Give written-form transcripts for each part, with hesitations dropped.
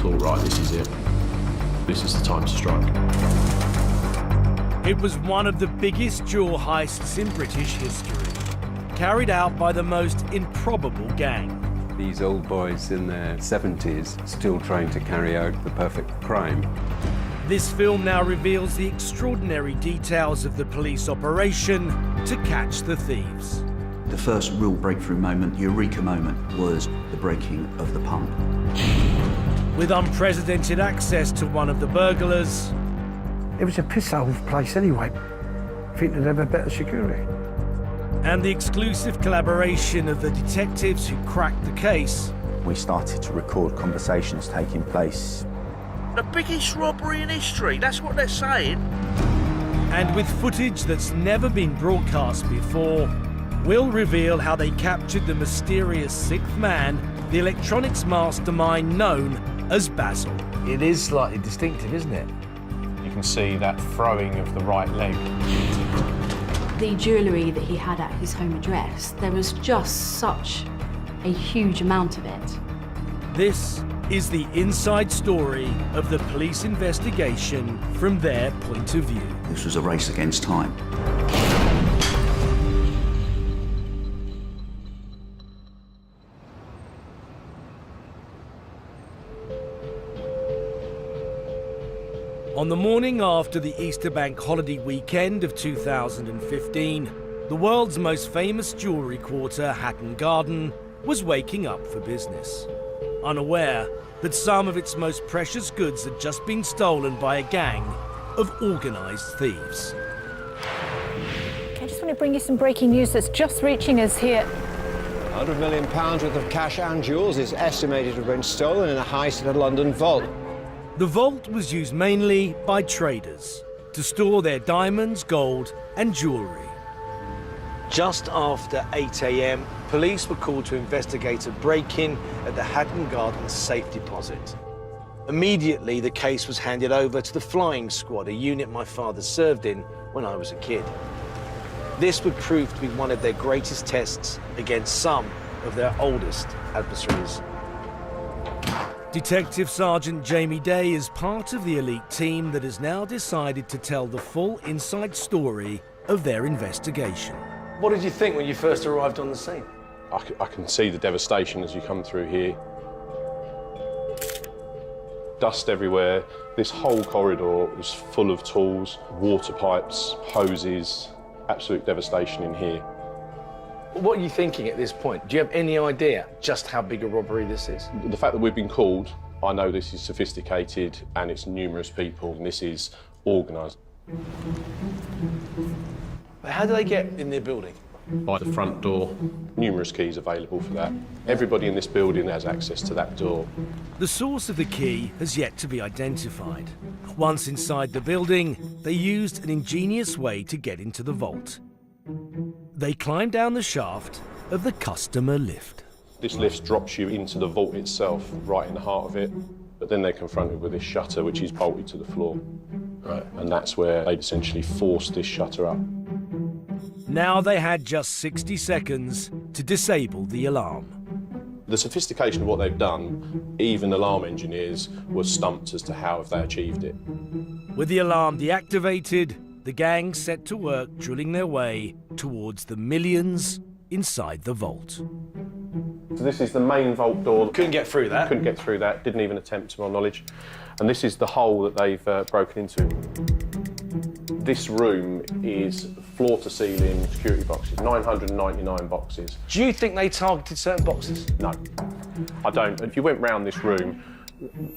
thought, right, this is it. This is the time to strike. It was one of the biggest jewel heists in British history, carried out by the most improbable gang. These old boys in their 70s still trying to carry out the perfect crime. This film now reveals the extraordinary details of the police operation to catch the thieves. The first real breakthrough moment, eureka moment, was the breaking of the pump. With unprecedented access to one of the burglars. It was a piss-hole place anyway. I think they'd have a better security. And the exclusive collaboration of the detectives who cracked the case. We started to record conversations taking place. The biggest robbery in history, that's what they're saying. And with footage that's never been broadcast before, we'll reveal how they captured the mysterious sixth man, the electronics mastermind known as Basil. It is slightly distinctive, isn't it? You can see that throwing of the right leg. The jewellery that he had at his home address, there was just such a huge amount of it. This is the inside story of the police investigation from their point of view. This was a race against time. On the morning after the Easter Bank holiday weekend of 2015, the world's most famous jewellery quarter, Hatton Garden, was waking up for business, unaware that some of its most precious goods had just been stolen by a gang of organised thieves. I just want to bring you some breaking news that's just reaching us here. £100 million worth of cash and jewels is estimated to have been stolen in a heist at a London vault. The vault was used mainly by traders to store their diamonds, gold and jewellery. Just after 8 a.m, police were called to investigate a break-in at the Hatton Garden safe deposit. Immediately, the case was handed over to the flying squad, a unit my father served in when I was a kid. This would prove to be one of their greatest tests against some of their oldest adversaries. Detective Sergeant Jamie Day is part of the elite team that has now decided to tell the full inside story of their investigation. What did you think when you first arrived on the scene? I can see the devastation as you come through here. Dust everywhere. This whole corridor was full of tools, water pipes, hoses, absolute devastation in here. What are you thinking at this point? Do you have any idea just how big a robbery this is? The fact that we've been called, I know this is sophisticated and it's numerous people and this is organised. But how do they get in their building? By the front door, numerous keys available for that. Everybody in this building has access to that door. The source of the key has yet to be identified. Once inside the building, they used an ingenious way to get into the vault. They climbed down the shaft of the customer lift. This lift drops you into the vault itself, right in the heart of it, but then they're confronted with this shutter which is bolted to the floor. Right. And that's where they essentially forced this shutter up. Now they had just 60 seconds to disable the alarm. The sophistication of what they've done, even alarm engineers were stumped as to how have they achieved it. With the alarm deactivated, the gang set to work drilling their way towards the millions inside the vault. So this is the main vault door. Couldn't get through that? Couldn't get through that, didn't even attempt to my knowledge. And this is the hole that they've broken into. This room is floor-to-ceiling security boxes, 999 boxes. Do you think they targeted certain boxes? No, I don't. If you went round this room,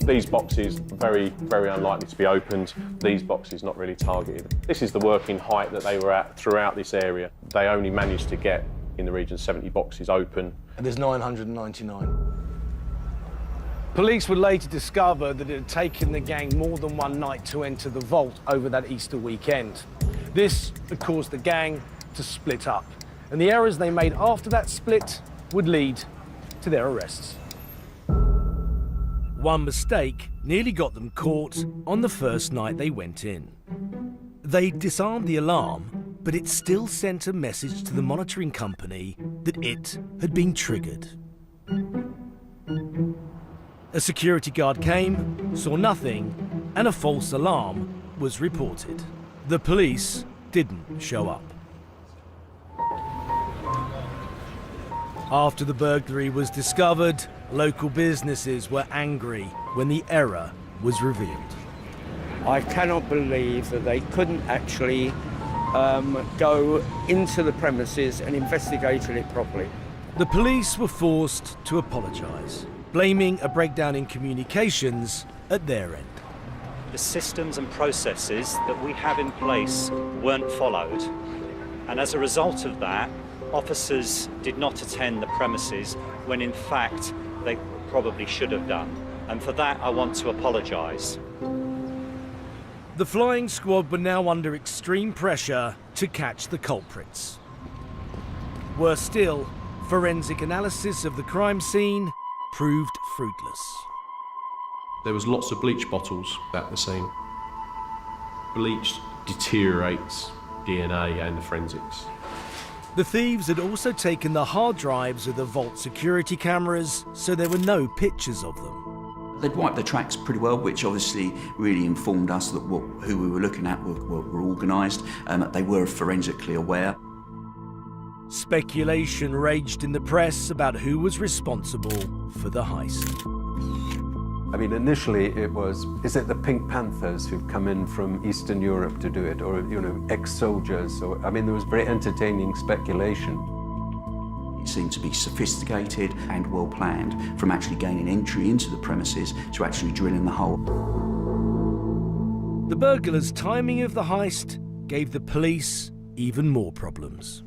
these boxes very, very unlikely to be opened. These boxes not really targeted. This is the working height that they were at throughout this area. They only managed to get in the region 70 boxes open. And there's 999. Police would later discover that it had taken the gang more than one night to enter the vault over that Easter weekend. This had caused the gang to split up, and the errors they made after that split would lead to their arrests. One mistake nearly got them caught on the first night they went in. They disarmed the alarm, but it still sent a message to the monitoring company that it had been triggered. A security guard came, saw nothing, and a false alarm was reported. The police didn't show up. After the burglary was discovered, local businesses were angry when the error was revealed. I cannot believe that they couldn't actually go into the premises and investigated it properly. The police were forced to apologise, blaming a breakdown in communications at their end. The systems and processes that we have in place weren't followed, and as a result of that, officers did not attend the premises when in fact they probably should have done, and for that I want to apologise. The flying squad were now under extreme pressure to catch the culprits. Worse still, forensic analysis of the crime scene proved fruitless. There was lots of bleach bottles at the scene. Bleach deteriorates DNA and the forensics. The thieves had also taken the hard drives of the vault security cameras, so there were no pictures of them. They'd wiped the tracks pretty well, which obviously really informed us that who we were looking at were organised, and that they were forensically aware. Speculation raged in the press about who was responsible for the heist. I mean, initially it was, is it the Pink Panthers who've come in from Eastern Europe to do it, or, you know, ex-soldiers? Or, I mean, there was very entertaining speculation. It seemed to be sophisticated and well planned, from actually gaining entry into the premises to actually drilling the hole. The burglars' timing of the heist gave the police even more problems.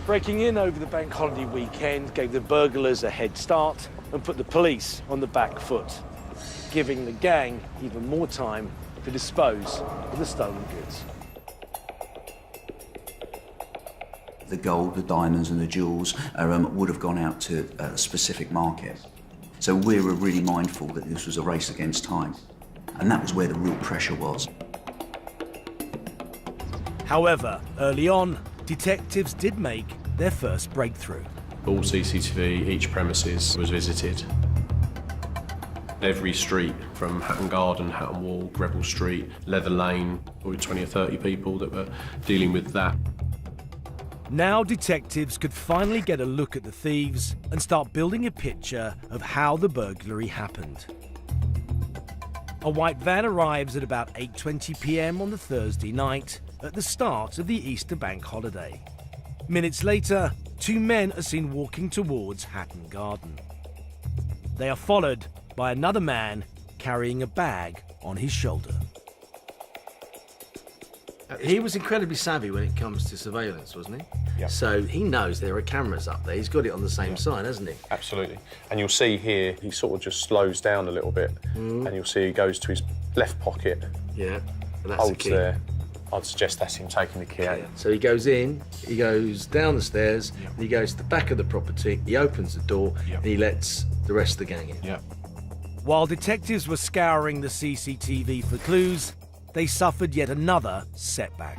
Breaking in over the bank holiday weekend gave the burglars a head start and put the police on the back foot, giving the gang even more time to dispose of the stolen goods. The gold, the diamonds and the jewels would have gone out to a specific market. So we were really mindful that this was a race against time. And that was where the real pressure was. However, early on, detectives did make their first breakthrough. All CCTV, each premises was visited. Every street, from Hatton Garden, Hatton Wall, Greville Street, Leather Lane, there were 20 or 30 people that were dealing with that. Now detectives could finally get a look at the thieves and start building a picture of how the burglary happened. A white van arrives at about 8:20 p.m. on the Thursday night at the start of the Easter bank holiday. Minutes later, two men are seen walking towards Hatton Garden. They are followed by another man carrying a bag on his shoulder. He was incredibly savvy when it comes to surveillance, wasn't he? Yeah. So he knows there are cameras up there. He's got it on the same side, hasn't he? Absolutely. And you'll see here, he sort of just slows down a little bit, and you'll see he goes to his left pocket, yeah, and that's holds the key. there. I'd suggest that's him taking the key out. So he goes in, he goes down the stairs, and he goes to the back of the property, he opens the door, and he lets the rest of the gang in. Yeah. While detectives were scouring the CCTV for clues, they suffered yet another setback.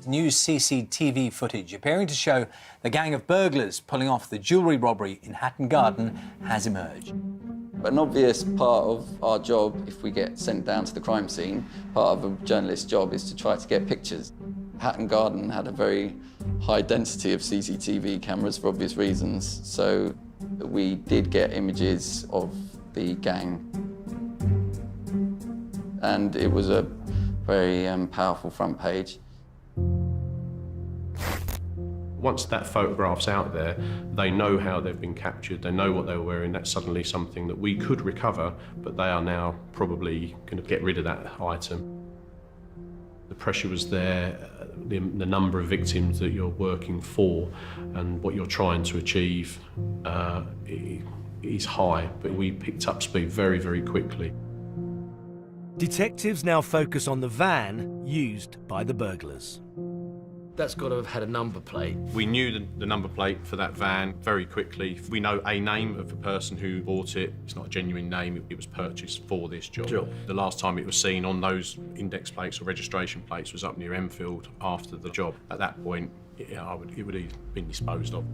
New CCTV footage appearing to show the gang of burglars pulling off the jewellery robbery in Hatton Garden has emerged. An obvious part of our job, if we get sent down to the crime scene, part of a journalist's job is to try to get pictures. Hatton Garden had a very high density of CCTV cameras for obvious reasons, so we did get images of the gang. And it was a very powerful front page. Once that photograph's out there, they know how they've been captured, they know what they were wearing. That's suddenly something that we could recover, but they are now probably going to get rid of that item. The pressure was there, the number of victims that you're working for and what you're trying to achieve is high, but we picked up speed very, very quickly. Detectives now focus on the van used by the burglars. That's got to have had a number plate. We knew the number plate for that van very quickly. We know a name of the person who bought it. It's not a genuine name, it was purchased for this job. Sure. The last time it was seen on those index plates or registration plates was up near Enfield after the job. At that point, it would have been disposed of.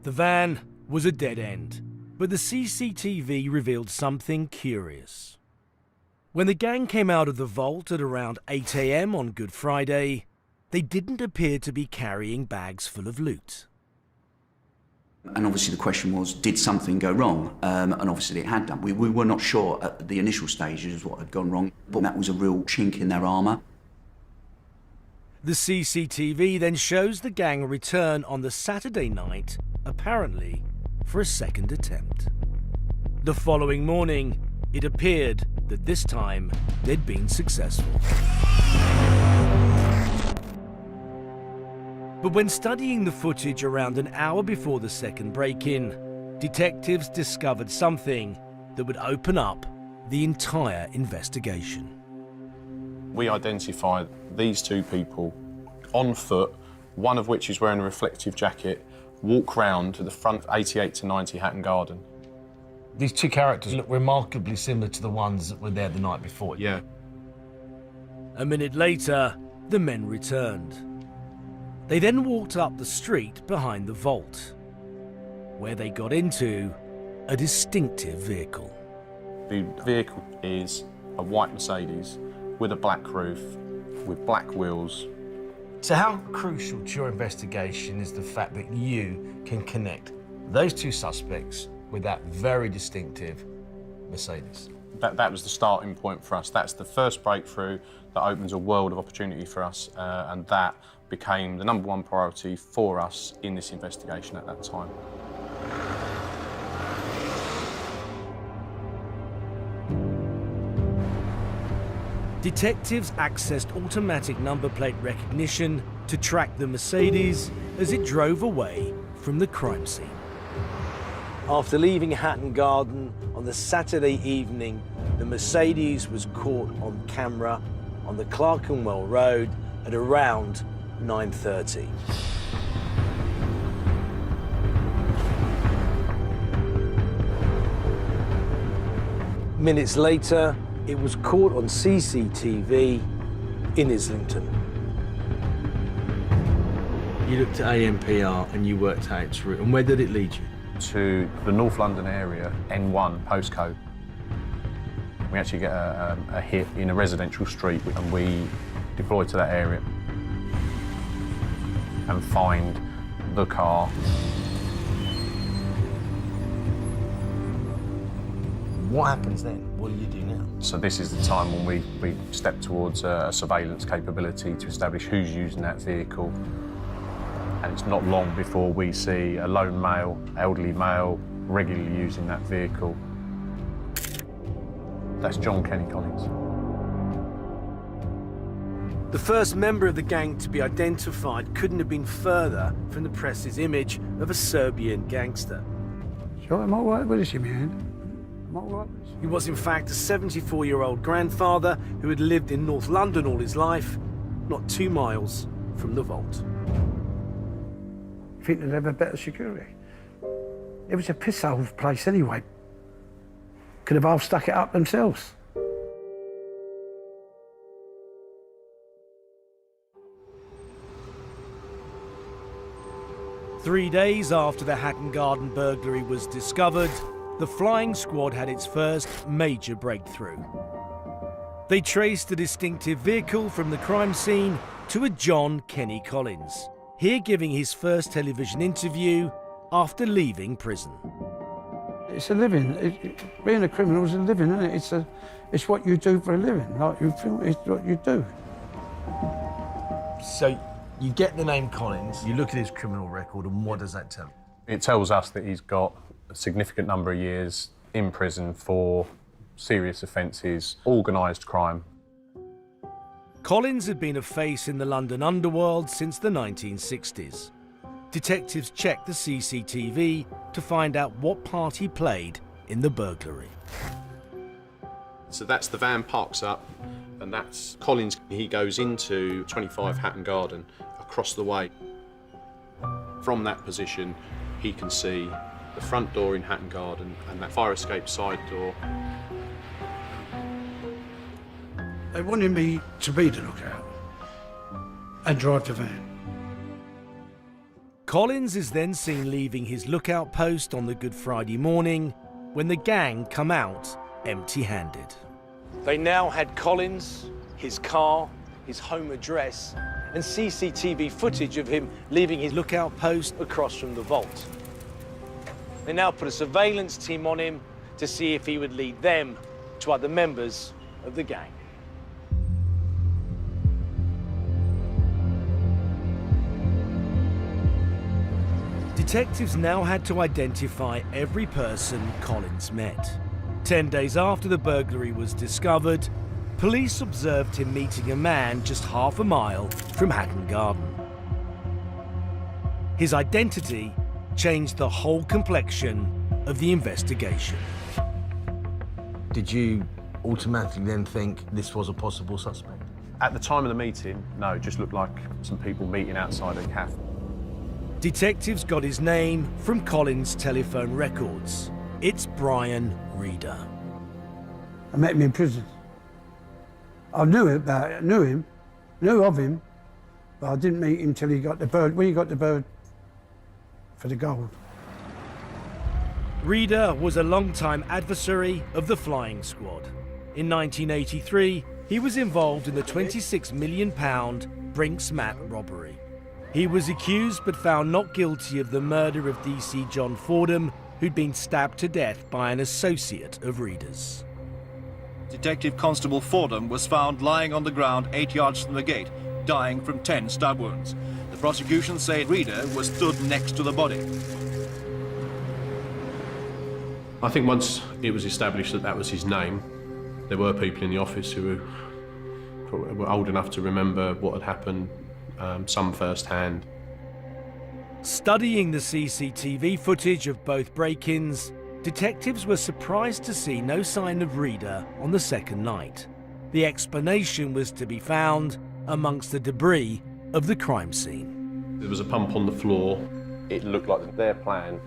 The van was a dead end, but the CCTV revealed something curious. When the gang came out of the vault at around 8 AM on Good Friday, they didn't appear to be carrying bags full of loot. And obviously the question was, did something go wrong? And obviously it had done. We were not sure at the initial stages what had gone wrong, but that was a real chink in their armour. The CCTV then shows the gang return on the Saturday night, apparently for a second attempt. The following morning, it appeared that this time they'd been successful. But when studying the footage around an hour before the second break-in, detectives discovered something that would open up the entire investigation. We identified these two people on foot, one of which is wearing a reflective jacket, walk round to the front 88 to 90 Hatton Garden. These two characters look remarkably similar to the ones that were there the night before. Yeah. A minute later, the men returned. They then walked up the street behind the vault, where they got into a distinctive vehicle. The vehicle is a white Mercedes with a black roof, with black wheels. So how crucial to your investigation is the fact that you can connect those two suspects with that very distinctive Mercedes? That was the starting point for us. That's the first breakthrough that opens a world of opportunity for us, and that became the number one priority for us in this investigation at that time. Detectives accessed automatic number plate recognition to track the Mercedes as it drove away from the crime scene. After leaving Hatton Garden on the Saturday evening, the Mercedes was caught on camera on the Clerkenwell Road at around 9:30. Minutes later, it was caught on CCTV in Islington. You looked at AMPR and you worked out its route. And where did it lead you? To the North London area, N1 postcode. We actually get a hit in a residential street and we deploy to that area and find the car. What happens then? What do you do now? So this is the time when we step towards a surveillance capability to establish who's using that vehicle. And it's not long before we see a lone male, elderly male, regularly using that vehicle. That's John Kenny Collins. The first member of the gang to be identified couldn't have been further from the press's image of a Serbian gangster. Sure, I'm all right with this, man. I'm all right with this. He was in fact a 74-year-old grandfather who had lived in North London all his life, not 2 miles from the vault. Think they'd have a better security. It was a piss-hole place anyway. Could have all stuck it up themselves. Three days after the Hatton Garden burglary was discovered, the flying squad had its first major breakthrough. They traced the distinctive vehicle from the crime scene to a John Kenny Collins, here giving his first television interview after leaving prison. It's a living. Being a criminal is a living, isn't it? It's what you do for a living. Like you feel it's what you do. So you get the name Collins, you look at his criminal record, and what does that tell you? It tells us that he's got a significant number of years in prison for serious offences, organised crime. Collins had been a face in the London underworld since the 1960s. Detectives checked the CCTV to find out what part he played in the burglary. So that's the van parks up And that's Collins. He goes into 25 Hatton Garden across the way. From that position, he can see the front door in Hatton Garden and that fire escape side door. They wanted me to be the lookout and drive the van. Collins is then seen leaving his lookout post on the Good Friday morning when the gang come out empty-handed. They now had Collins, his car, his home address, and CCTV footage of him leaving his lookout post across from the vault. They now put a surveillance team on him to see if he would lead them to other members of the gang. Detectives now had to identify every person Collins met. 10 days after the burglary was discovered, police observed him meeting a man just half a mile from Hatton Garden. His identity changed the whole complexion of the investigation. Did you automatically then think this was a possible suspect? At the time of the meeting, no, it just looked like some people meeting outside a cafe. Detectives got his name from Collins' telephone records. It's Brian Reeder. I met him in prison. I knew of him, but I didn't meet him till he got the bird, when he got the bird for the gold. Reeder was a long-time adversary of the flying squad. In 1983, he was involved in the £26 million Brinks Mat robbery. He was accused but found not guilty of the murder of DC John Fordham, who'd been stabbed to death by an associate of Reeder's. Detective Constable Fordham was found lying on the ground 8 yards from the gate, dying from 10 stab wounds. The prosecution said Reeder was stood next to the body. I think once it was established that that was his name, there were people in the office who were old enough to remember what had happened, some firsthand. Studying the CCTV footage of both break-ins, detectives were surprised to see no sign of Reeder on the second night. The explanation was to be found amongst the debris of the crime scene. There was a pump on the floor. It looked like their plan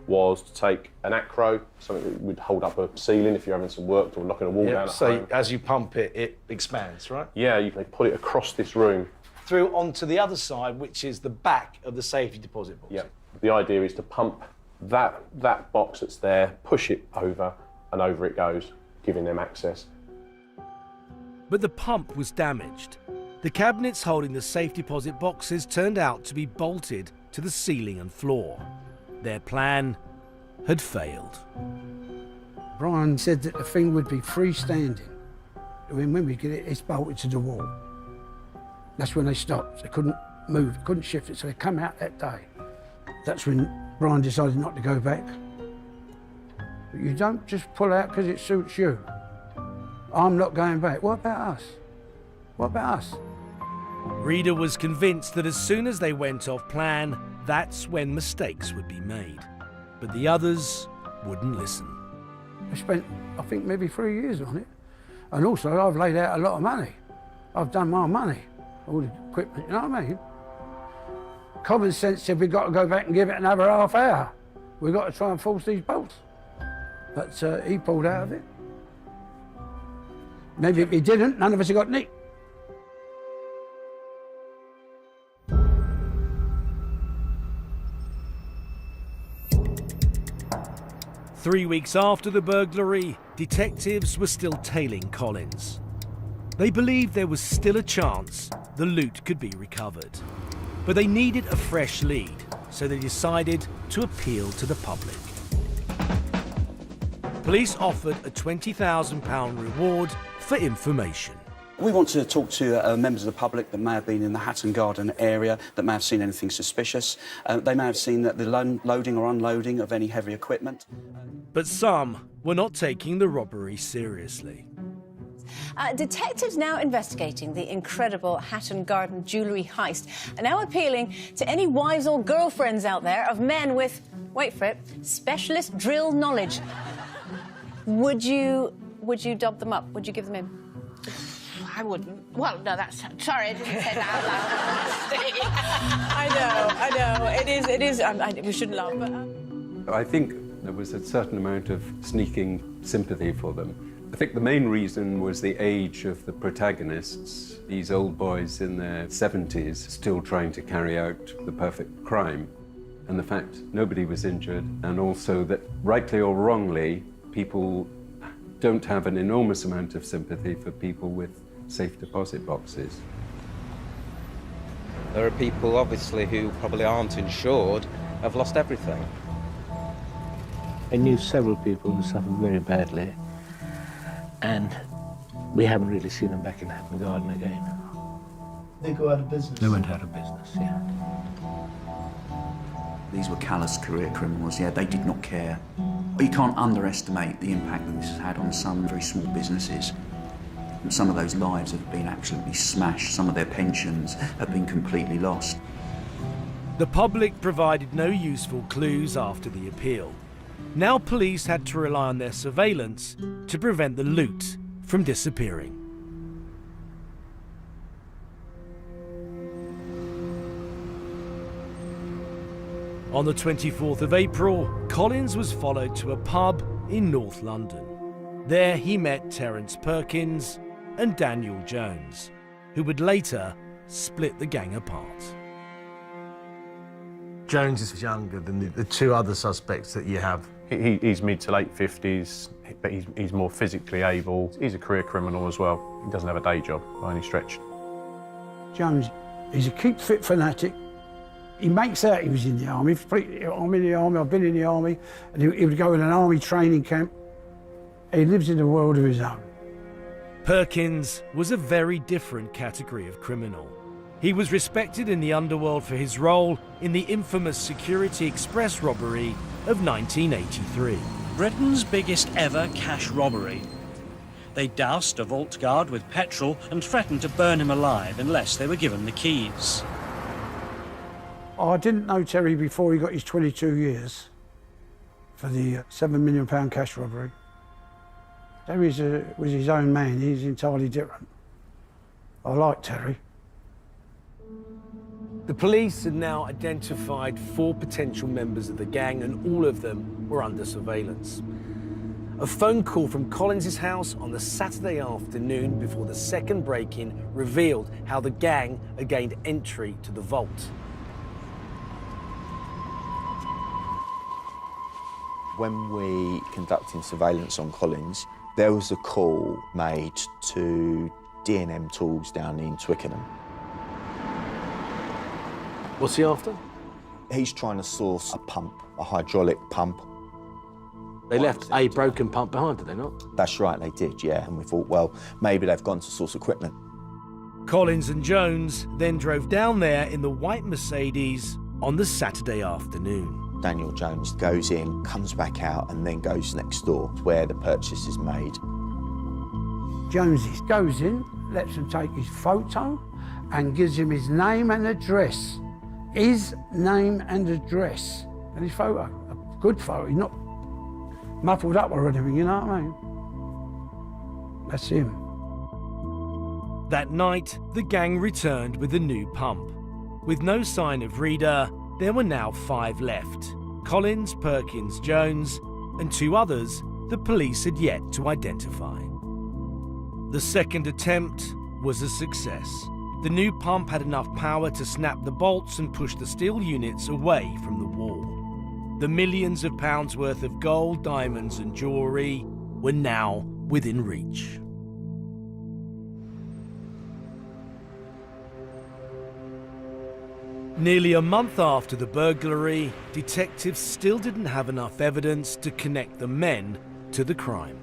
was to take an acro, something that would hold up a ceiling if you're having some work or knocking a wall down at home. So as you pump it, it expands, right? Yeah, they put it across this room. Through onto the other side, which is the back of the safety deposit box. Yeah. The idea is to pump that box that's there, push it over, and over it goes, giving them access. But the pump was damaged. The cabinets holding the safe deposit boxes turned out to be bolted to the ceiling and floor. Their plan had failed. Brian said that the thing would be freestanding. When we get it, it's bolted to the wall. That's when they stopped. They couldn't move, couldn't shift it, so they come out that day. That's when Brian decided not to go back. But you don't just pull out because it suits you. I'm not going back. What about us? What about us? Reeder was convinced that as soon as they went off plan, that's when mistakes would be made. But the others wouldn't listen. I spent, I think, maybe 3 years on it. And also, I've laid out a lot of money. I've done my money, all the equipment, you know what I mean? Common sense said we've got to go back and give it another half hour. We've got to try and force these bolts. But he pulled out of it. Maybe if he didn't, none of us have got nicked. Three weeks after the burglary, detectives were still tailing Collins. They believed there was still a chance the loot could be recovered. But they needed a fresh lead, so they decided to appeal to the public. Police offered a £20,000 reward for information. We want to talk to members of the public that may have been in the Hatton Garden area, that may have seen anything suspicious. They may have seen that the loading or unloading of any heavy equipment. But some were not taking the robbery seriously. Detectives now investigating the incredible Hatton Garden jewellery heist are now appealing to any wives or girlfriends out there of men with, wait for it, specialist drill knowledge. Would you dub them up? Would you give them in? I wouldn't. Well, no, that's... Sorry, I didn't say that out loud. I know. It is. We shouldn't laugh, but... I think there was a certain amount of sneaking sympathy for them. I think the main reason was the age of the protagonists, these old boys in their 70s still trying to carry out the perfect crime, and the fact nobody was injured, and also that, rightly or wrongly, people don't have an enormous amount of sympathy for people with safe deposit boxes. There are people, obviously, who probably aren't insured, have lost everything. I knew several people who suffered very badly, and we haven't really seen them back in Hatton Garden again. They go out of business? They went out of business, yeah. These were callous career criminals, yeah, they did not care. But you can't underestimate the impact that this has had on some very small businesses. And some of those lives have been absolutely smashed, some of their pensions have been completely lost. The public provided no useful clues after the appeal. Now police had to rely on their surveillance to prevent the loot from disappearing. On the 24th of April, Collins was followed to a pub in North London. There he met Terence Perkins and Daniel Jones, who would later split the gang apart. Jones is younger than the two other suspects that you have. He's mid to late 50s, but he's more physically able. He's a career criminal as well. He doesn't have a day job by any stretch. Jones, he's a keep fit fanatic. He makes out he was in the army. I'm in the army, I've been in the army, and he would go in an army training camp. He lives in a world of his own. Perkins was a very different category of criminal. He was respected in the underworld for his role in the infamous Security Express robbery of 1983. Britain's biggest ever cash robbery. They doused a vault guard with petrol and threatened to burn him alive unless they were given the keys. I didn't know Terry before he got his 22 years for the £7 million cash robbery. Terry was his own man, he's entirely different. I like Terry. The police had now identified 4 potential members of the gang, and all of them were under surveillance. A phone call from Collins' house on the Saturday afternoon before the second break-in revealed how the gang had gained entry to the vault. When we conducting surveillance on Collins, there was a call made to D&M Tools down in Twickenham. What's he after? He's trying to source a pump, a hydraulic pump. They left a broken pump behind, did they not? That's right, they did, yeah. And we thought, well, maybe they've gone to source equipment. Collins and Jones then drove down there in the white Mercedes on the Saturday afternoon. Daniel Jones goes in, comes back out, and then goes next door where the purchase is made. Jones goes in, lets him take his photo, and gives him his name and address. His name and address. And his photo. A good photo. He's not muffled up or anything, you know what I mean? That's him. That night, the gang returned with a new pump. With no sign of Reader, there were now 5 left. Collins, Perkins, Jones, and 2 others the police had yet to identify. The second attempt was a success. The new pump had enough power to snap the bolts and push the steel units away from the wall. The millions of pounds worth of gold, diamonds, and jewellery were now within reach. Nearly a month after the burglary, detectives still didn't have enough evidence to connect the men to the crime.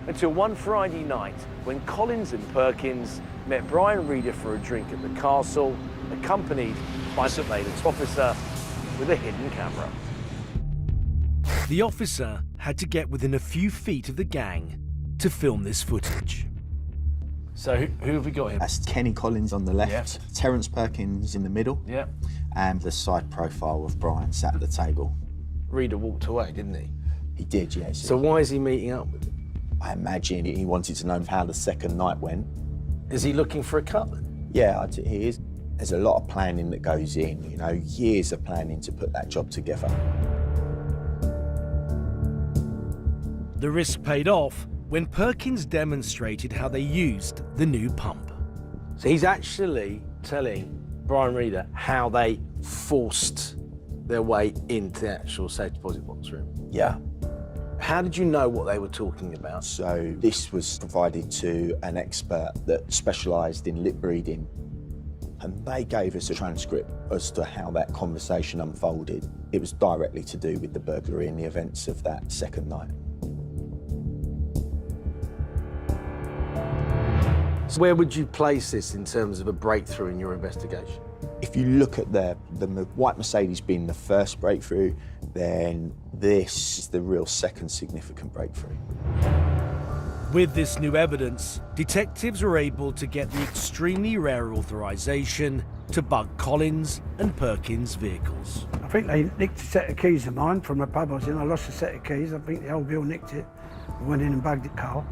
Until one Friday night, when Collins and Perkins met Brian Reader for a drink at the castle, accompanied by a surveillance officer with a hidden camera. The officer had to get within a few feet of the gang to film this footage. So who have we got here? That's Kenny Collins on the left, Yep. Terence Perkins in the middle, Yep. and the side profile of Brian sat at the table. Reader walked away, didn't he? He did, yes. So why is he meeting up with him? I imagine he wanted to know how the second night went. Is he looking for a cut? Yeah, he is. There's a lot of planning that goes in, you know, years of planning to put that job together. The risk paid off when Perkins demonstrated how they used the new pump. So he's actually telling Brian Reader how they forced their way into the actual safe deposit box room. Yeah. How did you know what they were talking about? So this was provided to an expert that specialised in lip reading, and they gave us a transcript as to how that conversation unfolded. It was directly to do with the burglary and the events of that second night. So where would you place this in terms of a breakthrough in your investigation? If you look at the white Mercedes being the first breakthrough, then this is the real second significant breakthrough. With this new evidence, detectives were able to get the extremely rare authorization to bug Collins and Perkins' vehicles. I think they nicked a set of keys of mine from a pub I was in. I lost a set of keys. I think the old girl nicked it. I went in and bugged the car.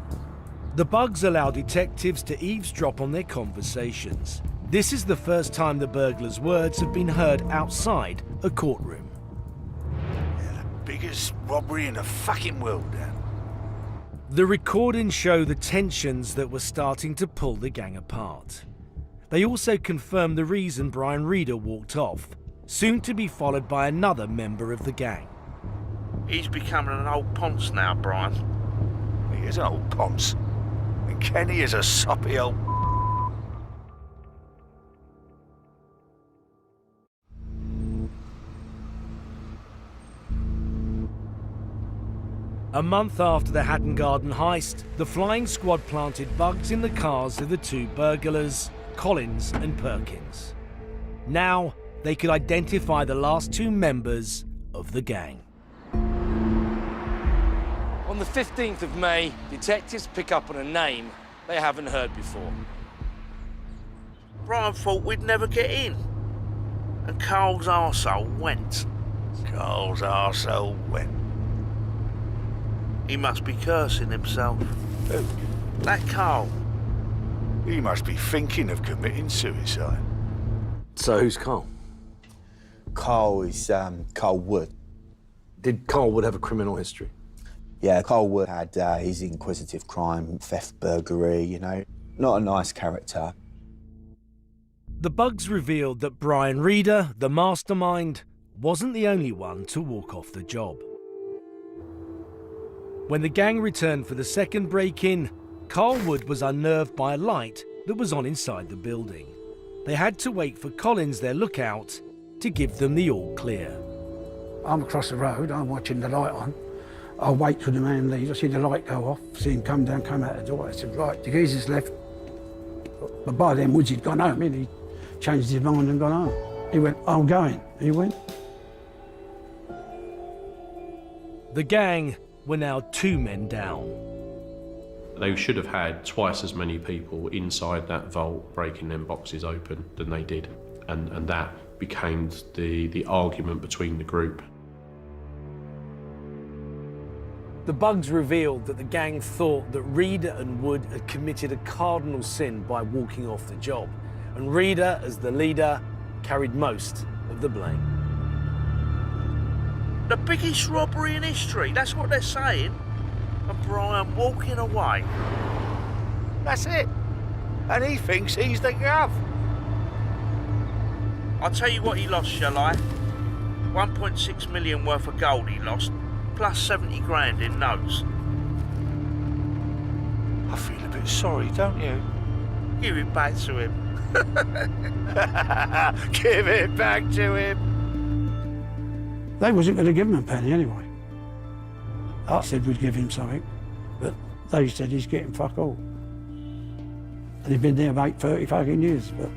The bugs allow detectives to eavesdrop on their conversations. This is the first time the burglar's words have been heard outside a courtroom. Yeah, the biggest robbery in the fucking world, Dan. The recordings show the tensions that were starting to pull the gang apart. They also confirm the reason Brian Reader walked off, soon to be followed by another member of the gang. He's becoming an old ponce now, Brian. He is an old ponce. And Kenny is a soppy old... A month after the Hatton Garden heist, the flying squad planted bugs in the cars of the two burglars, Collins and Perkins. Now, they could identify the last two members of the gang. On the 15th of May, detectives pick up on a name they haven't heard before. Brian thought we'd never get in. And Carl's arsehole went. Carl's arsehole went. He must be cursing himself. Who? That Carl. He must be thinking of committing suicide. So who's Carl? Carl is Carl Wood. Did Carl Wood have a criminal history? Yeah, Carl Wood had his inquisitive crime, theft, burglary, you know. Not a nice character. The bugs revealed that Brian Reader, the mastermind, wasn't the only one to walk off the job. When the gang returned for the second break-in, Carl Wood was unnerved by a light that was on inside the building. They had to wait for Collins, their lookout, to give them the all clear. I'm across the road, I'm watching the light on. I wait till the man leaves, I see the light go off, see him come down, come out the door. I said, right, the geezer's left. But by then, Woods had gone home, and he changed his mind and gone home. He went, I'm going. He went. The gang were now 2 men down. They should have had twice as many people inside that vault breaking them boxes open than they did. And that became the argument between the group. The bugs revealed that the gang thought that Reader and Wood had committed a cardinal sin by walking off the job, and Reader, as the leader, carried most of the blame. The biggest robbery in history, that's what they're saying. And Brian walking away. That's it. And he thinks he's the gov. I'll tell you what he lost, shall I? 1.6 million worth of gold he lost, plus 70 grand in notes. I feel a bit sorry, don't you? Give it back to him. Give it back to him. They wasn't going to give him a penny anyway. I said we'd give him something, but they said he's getting fuck all. And he'd been there about 30 fucking years, but...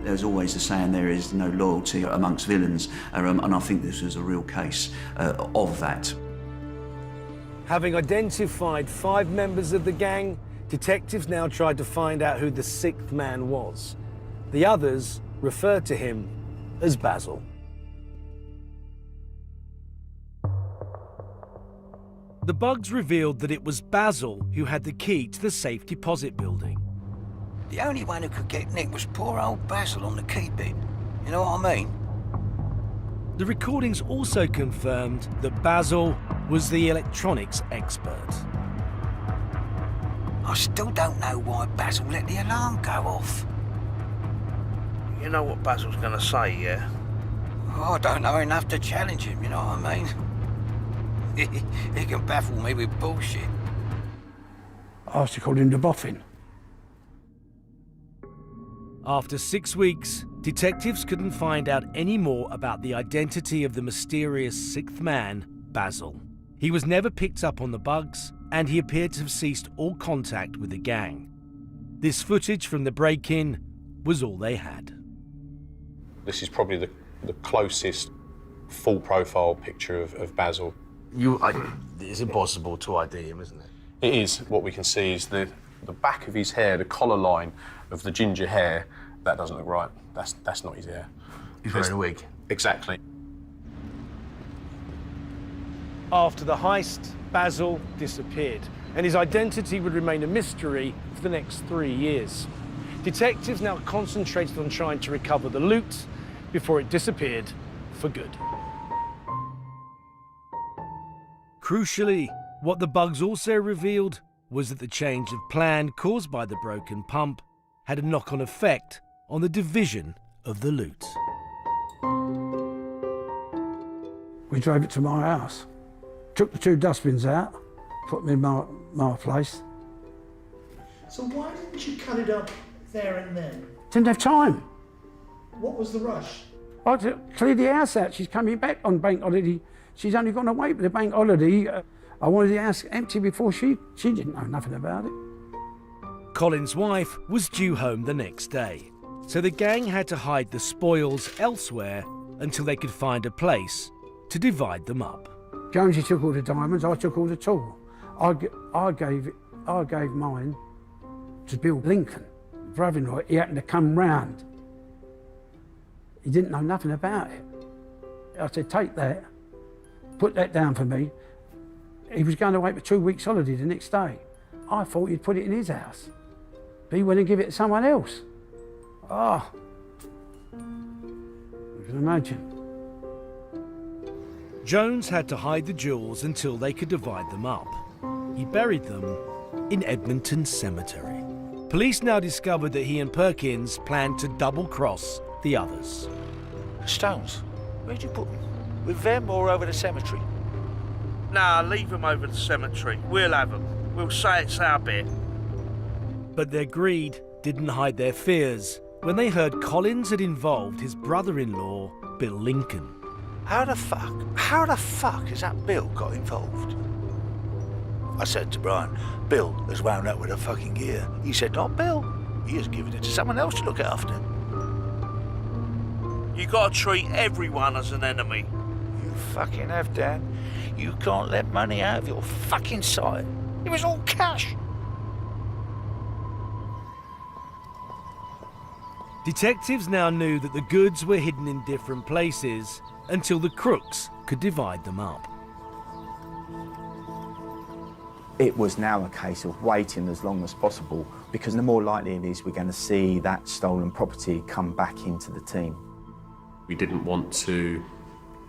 There's always a saying there is no loyalty amongst villains, and I think this was a real case of that. Having identified 5 members of the gang, detectives now tried to find out who the 6th man was. The others referred to him as Basil. The bugs revealed that it was Basil who had the key to the safe deposit building. The only one who could get nicked was poor old Basil on the key bit. You know what I mean? The recordings also confirmed that Basil was the electronics expert. I still don't know why Basil let the alarm go off. You know what Basil's going to say, yeah? Oh, I don't know enough to challenge him, you know what I mean? He can baffle me with bullshit. I used to call him the boffin. After 6 weeks, detectives couldn't find out any more about the identity of the mysterious sixth man, Basil. He was never picked up on the bugs, and he appeared to have ceased all contact with the gang. This footage from the break-in was all they had. This is probably the closest full-profile picture of Basil. It's impossible to ID him, isn't it? It is. What we can see is the back of his hair, the collar line of the ginger hair. That doesn't look right. That's not his hair. He's wearing a wig. Exactly. After the heist, Basil disappeared, and his identity would remain a mystery for the next 3 years. Detectives now concentrated on trying to recover the loot before it disappeared for good. Crucially, what the bugs also revealed was that the change of plan caused by the broken pump had a knock-on effect on the division of the loot. We drove it to my house, took the 2 dustbins out, put them in my place. So why didn't you cut it up there and then? Didn't have time. What was the rush? I had to clear the house out. She's coming back on bank holiday. She's only gone away for the bank holiday. I wanted the house empty before she didn't know nothing about it. Colin's wife was due home the next day, so the gang had to hide the spoils elsewhere until they could find a place to divide them up. Jonesy took all the diamonds, I took all the tool. I gave mine to Bill Lincoln, brother-in-law. He happened to come round. He didn't know nothing about it. I said, take that, put that down for me. He was going away for 2 weeks holiday the next day. I thought he'd put it in his house, but he went and give it to someone else. Oh, you can imagine. Jones had to hide the jewels until they could divide them up. He buried them in Edmonton Cemetery. Police now discovered that he and Perkins planned to double-cross the others. Stones, where'd you put them? With them or over the cemetery? Nah, leave them over the cemetery. We'll have them. We'll say it's our bit. But their greed didn't hide their fears when they heard Collins had involved his brother-in-law, Bill Lincoln. How the fuck has that Bill got involved? I said to Brian, Bill has wound up with a fucking gear. He said, not Bill. He has given it to someone else to look after. You gotta treat everyone as an enemy. You fucking have, Dan. You can't let money out of your fucking sight. It was all cash. Detectives now knew that the goods were hidden in different places until the crooks could divide them up. It was now a case of waiting as long as possible, because the more likely it is we're going to see that stolen property come back into the team. We didn't want to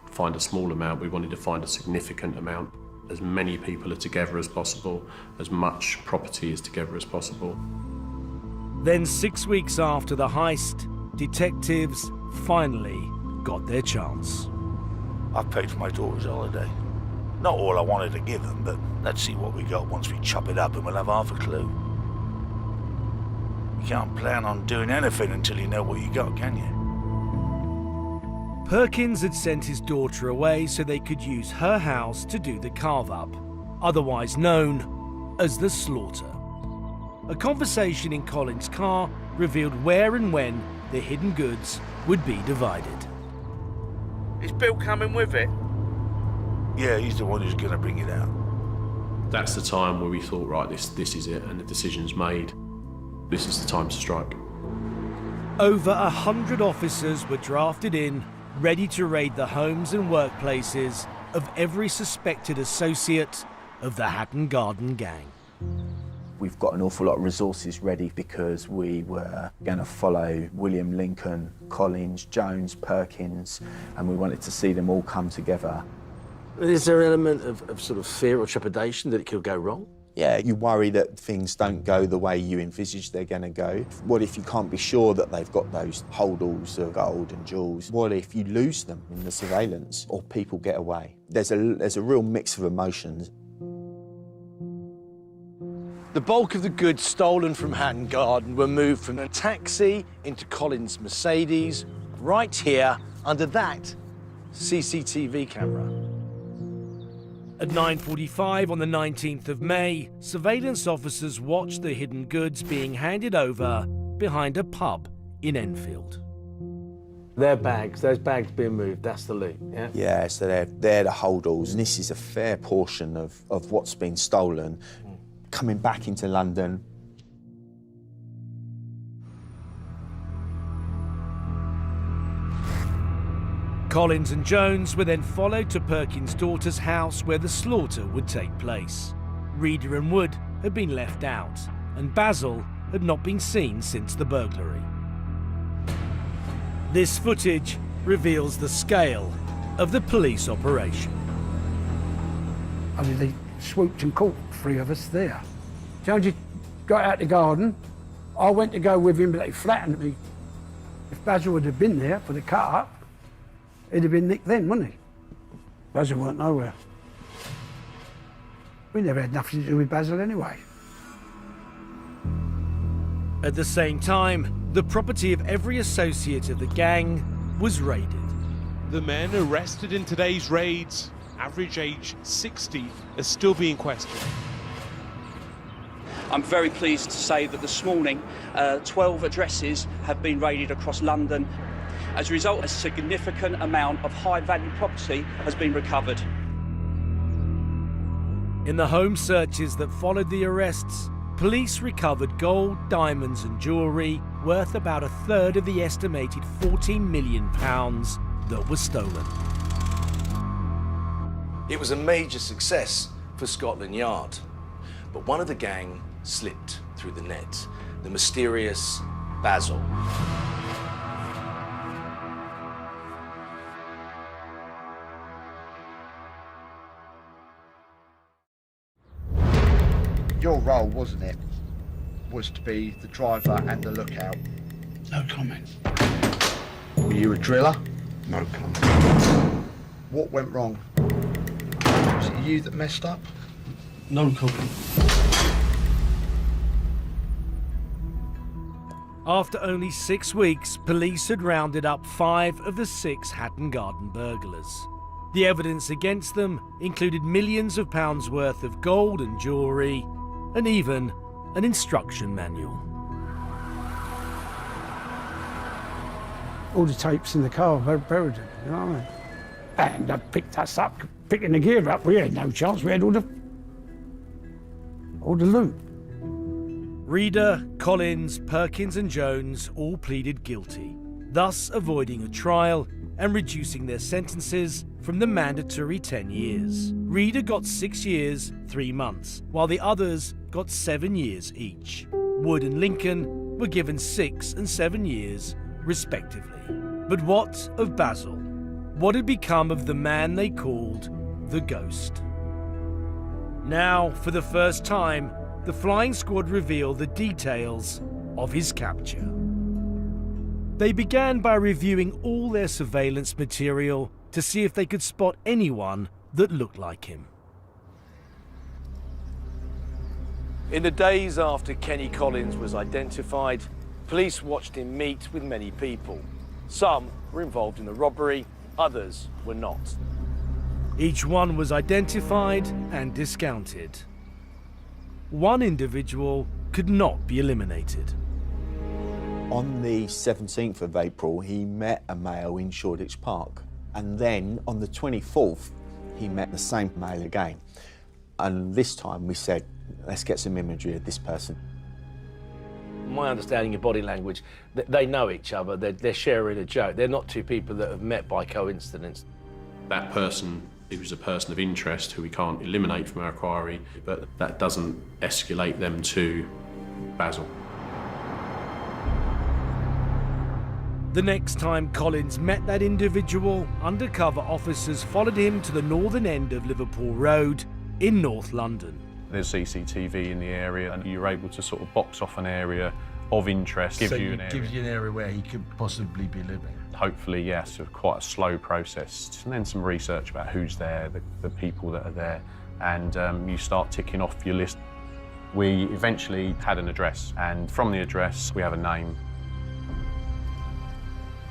find a small amount, we wanted to find a significant amount. As many people are together as possible, as much property is together as possible. Then 6 weeks after the heist, detectives finally got their chance. I've paid for my daughter's holiday. Not all I wanted to give them, but let's see what we got once we chop it up and we'll have half a clue. You can't plan on doing anything until you know what you got, can you? Perkins had sent his daughter away so they could use her house to do the carve-up, otherwise known as the slaughter. A conversation in Colin's car revealed where and when the hidden goods would be divided. Is Bill coming with it? Yeah, he's the one who's going to bring it out. That's the time where we thought, right, this is it, and the decision's made. This is the time to strike. Over 100 officers were drafted in, ready to raid the homes and workplaces of every suspected associate of the Hatton Garden gang. We've got an awful lot of resources ready because we were going to follow William, Lincoln, Collins, Jones, Perkins, and we wanted to see them all come together. Is there an element of sort of fear or trepidation that it could go wrong? Yeah, you worry that things don't go the way you envisage they're going to go. What if you can't be sure that they've got those holdalls of gold and jewels? What if you lose them in the surveillance or people get away? There's a real mix of emotions. The bulk of the goods stolen from Hatton Garden were moved from a taxi into Collins' Mercedes, right here under that CCTV camera. At 9:45 on the 19th of May, surveillance officers watched the hidden goods being handed over behind a pub in Enfield. Their bags, those bags being moved, that's the loot, yeah? Yeah, so they're the holdalls, and this is a fair portion of what's been stolen coming back into London. Collins and Jones were then followed to Perkins' daughter's house where the slaughter would take place. Reeder and Wood had been left out, and Basil had not been seen since the burglary. This footage reveals the scale of the police operation. I mean, they swooped and caught 3 of us there. Jonesy got out the garden. I went to go with him, but they flattened me. If Basil would have been there for the cut-up, he'd have been nicked then, wouldn't he? Basil weren't nowhere. We never had nothing to do with Basil anyway. At the same time, the property of every associate of the gang was raided. The men arrested in today's raids, average age 60, are still being questioned. I'm very pleased to say that this morning 12 addresses have been raided across London. As a result, a significant amount of high-value property has been recovered. In the home searches that followed the arrests, police recovered gold, diamonds and jewellery worth about a third of the estimated £14 million that was stolen. It was a major success for Scotland Yard, but one of the gang slipped through the net, the mysterious Basil. Your role, wasn't it, was to be the driver and the lookout? No comment. Were you a driller? No comment. What went wrong? Was it you that messed up? No comment. After only 6 weeks, police had rounded up 5 of the 6 Hatton Garden burglars. The evidence against them included millions of pounds worth of gold and jewellery, and even an instruction manual. All the tapes in the car buried them, you know what I mean? And they picked us up, picking the gear up. We had no chance. We had all the loot. Reeder, Collins, Perkins and Jones all pleaded guilty, thus avoiding a trial and reducing their sentences from the mandatory 10 years. Reeder got 6 years, 3 months, while the others got 7 years each. Wood and Lincoln were given 6 and 7 years, respectively. But what of Basil? What had become of the man they called the Ghost? Now, for the first time, the flying squad revealed the details of his capture. They began by reviewing all their surveillance material to see if they could spot anyone that looked like him. In the days after Kenny Collins was identified, police watched him meet with many people. Some were involved in the robbery, others were not. Each one was identified and discounted. One individual could not be eliminated. On the 17th of April, he met a male in Shoreditch Park. And then on the 24th, he met the same male again. And this time we said, let's get some imagery of this person. My understanding of body language, they know each other, they're sharing a joke. They're not two people that have met by coincidence. That person He was a person of interest who we can't eliminate from our inquiry, but that doesn't escalate them to Basil. The next time Collins met that individual, undercover officers followed him to the northern end of Liverpool Road in North London. There's CCTV in the area, and you're able to sort of box off an area of interest, gives you an area where he could possibly be living. Hopefully, yes, quite a slow process. And then some research about who's there, the people that are there, and you start ticking off your list. We eventually had an address, and from the address, we have a name.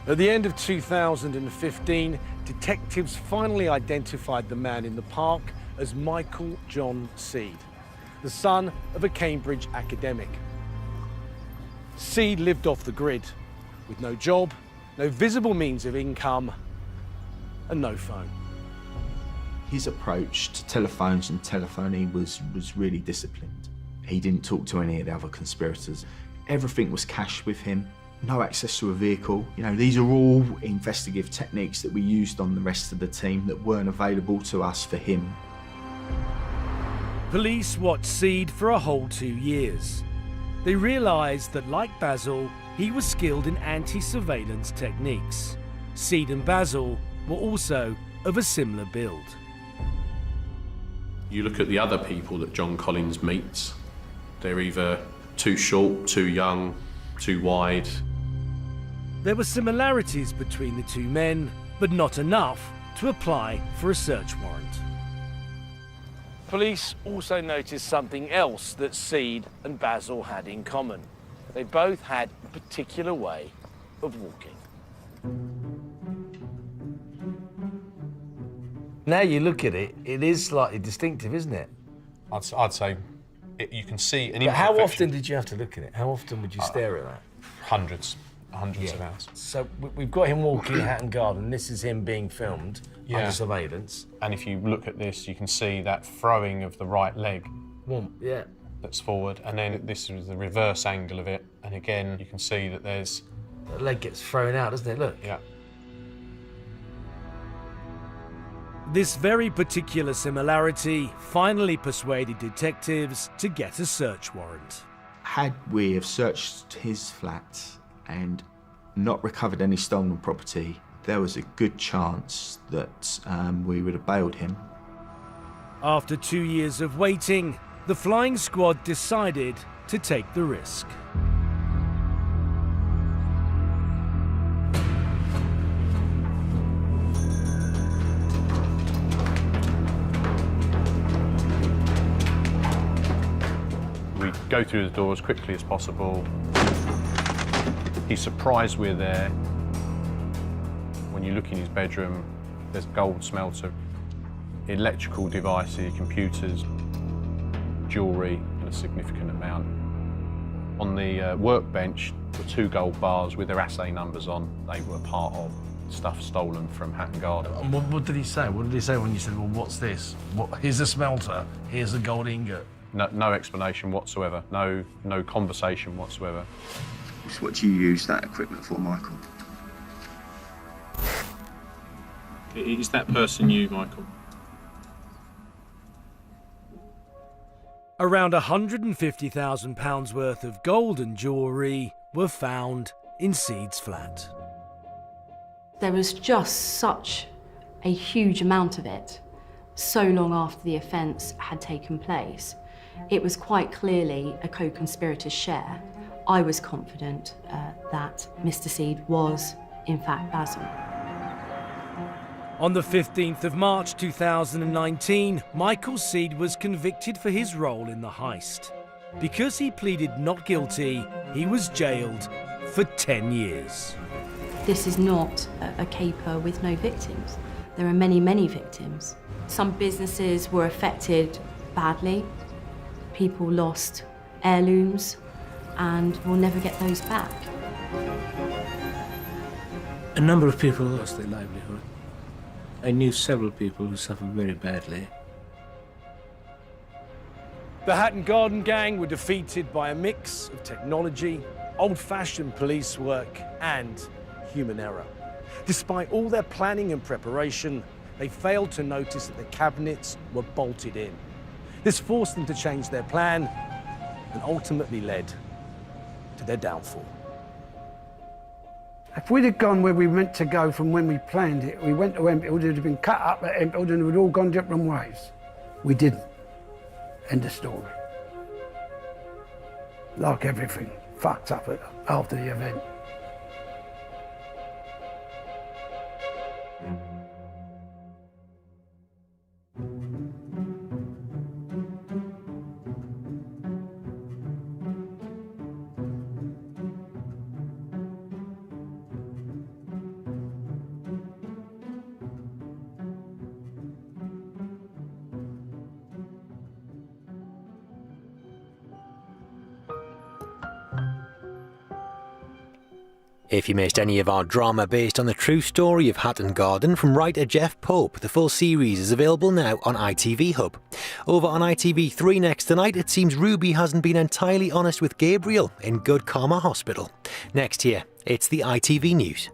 At the end of 2015, detectives finally identified the man in the park as Michael John Seed, the son of a Cambridge academic. Seed lived off the grid, with no job, no visible means of income, and no phone. His approach to telephones and telephony was really disciplined. He didn't talk to any of the other conspirators. Everything was cash with him. No access to a vehicle. You know, these are all investigative techniques that we used on the rest of the team that weren't available to us for him. Police watched Seed for a whole 2 years. They realised that, like Basil, he was skilled in anti-surveillance techniques. Seed and Basil were also of a similar build. You look at the other people that John Collins meets, they're either too short, too young, too wide. There were similarities between the two men, but not enough to apply for a search warrant. Police also noticed something else that Seed and Basil had in common. They both had a particular way of walking. Now you look at it, it is slightly distinctive, isn't it? I'd say you can see an But how imperfection. often did you have to look at it? How often would you stare at that? Hundreds of hours. So we've got him walking Hatton Garden. This is him being filmed Yeah. under surveillance. And if you look at this, you can see that throwing of the right leg Yeah. that's forward, and then this is the reverse angle of it, and again you can see that there's... The leg gets thrown out, doesn't it? Look. Yeah. This very particular similarity finally persuaded detectives to get a search warrant. Had we have searched his flat and not recovered any stolen property, there was a good chance that we would have bailed him. After 2 years of waiting, the flying squad decided to take the risk. We go through the door as quickly as possible. He's surprised we're there. When you look in his bedroom, there's gold smelter, electrical devices, computers, jewellery in a significant amount. On the workbench were 2 gold bars with their assay numbers on. They were part of stuff stolen from Hatton Garden. And what did he say? What did he say when you said, well, what's this? Here's a smelter, here's a gold ingot. No explanation whatsoever, no conversation whatsoever. So what do you use that equipment for, Michael? Is that person you, Michael? Around £150,000 worth of gold and jewellery were found in Seed's flat. There was just such a huge amount of it, so long after the offence had taken place. It was quite clearly a co-conspirator's share. I was confident that Mr. Seed was, in fact, Basil. On the 15th of March 2019, Michael Seed was convicted for his role in the heist. Because he pleaded not guilty, he was jailed for 10 years. This is not a caper with no victims. There are many, many victims. Some businesses were affected badly. People lost heirlooms and will never get those back. A number of people lost their livelihood. I knew several people who suffered very badly. The Hatton Garden gang were defeated by a mix of technology, old-fashioned police work, and human error. Despite all their planning and preparation, they failed to notice that the cabinets were bolted in. This forced them to change their plan and ultimately led to their downfall. If we'd have gone where we meant to go from when we planned it, we went to Enfield, it would have been cut up at Enfield and it would have all gone different ways. We didn't. End of story. Like everything, fucked up after the event. If you missed any of our drama based on the true story of Hatton Garden from writer Jeff Pope, the full series is available now on ITV Hub. Over on ITV3 next tonight, it seems Ruby hasn't been entirely honest with Gabriel in Good Karma Hospital. Next here, it's the ITV News.